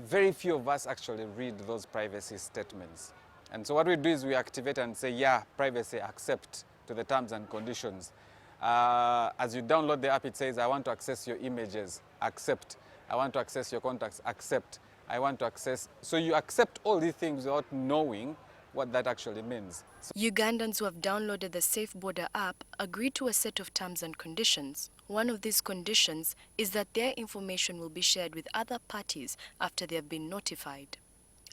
very few of us actually read those privacy statements. And so what we do is we activate and say, yeah, privacy, accept to the terms and conditions. As you download the app, it says, I want to access your images, accept. I want to access your contacts, accept. I want to access. So you accept all these things without knowing what that actually means. Ugandans who have downloaded the Safe Border app agree to a set of terms and conditions. One of these conditions is that their information will be shared with other parties after they have been notified,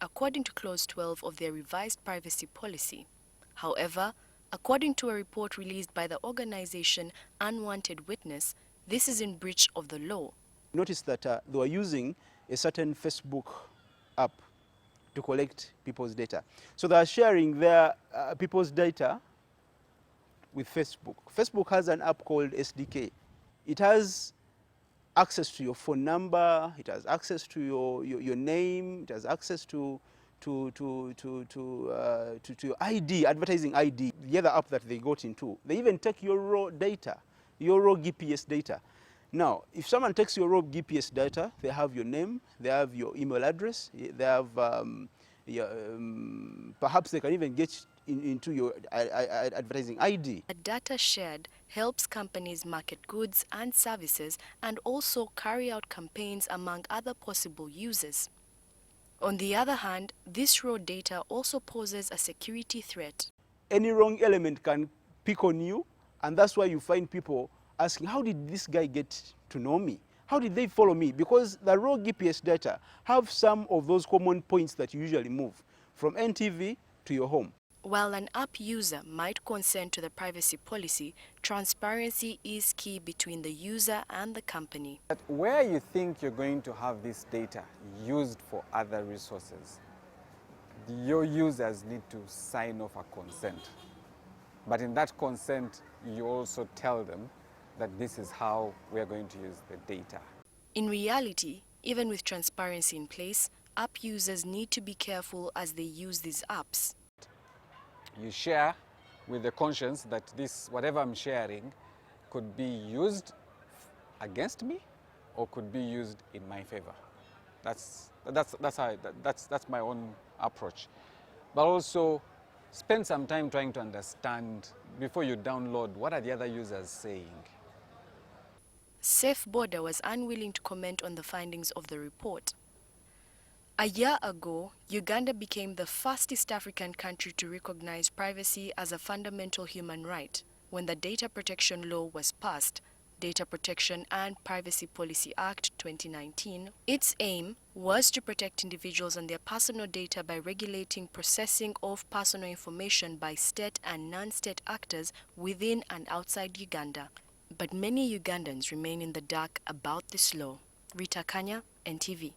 according to Clause 12 of their revised privacy policy. However, according to a report released by the organization Unwanted Witness, this is in breach of the law. Notice that they were using a certain Facebook app to collect people's data. So they are sharing their people's data with Facebook. Facebook has an app called SDK. It has access to your phone number, it has access to your name, it has access to your ID, advertising ID. The other app that they got into, they even take your raw data, your raw GPS data. Now, if someone takes your raw GPS data, they have your name, they have your email address, they have perhaps they can even get into your advertising ID. The data shared helps companies market goods and services and also carry out campaigns among other possible users. On the other hand, this raw data also poses a security threat. Any wrong element can pick on you, and that's why you find people asking, how did this guy get to know me? How did they follow me? Because the raw GPS data have some of those common points that you usually move, from NTV to your home. While an app user might consent to the privacy policy, transparency is key between the user and the company. But where you think you're going to have this data used for other resources, your users need to sign off a consent. But in that consent, you also tell them that this is how we are going to use the data. In reality, even with transparency in place, app users need to be careful as they use these apps. You share with the conscience that this, whatever I'm sharing, could be used against me or could be used in my favor. That's my own approach. But also spend some time trying to understand before you download, what are the other users saying? Safe Border was unwilling to comment on the findings of the report. A year ago, Uganda became the first East African country to recognize privacy as a fundamental human right when the Data Protection Law was passed, Data Protection and Privacy Policy Act 2019. Its aim was to protect individuals and their personal data by regulating processing of personal information by state and non-state actors within and outside Uganda. But many Ugandans remain in the dark about this law. Rita Kanya, NTV.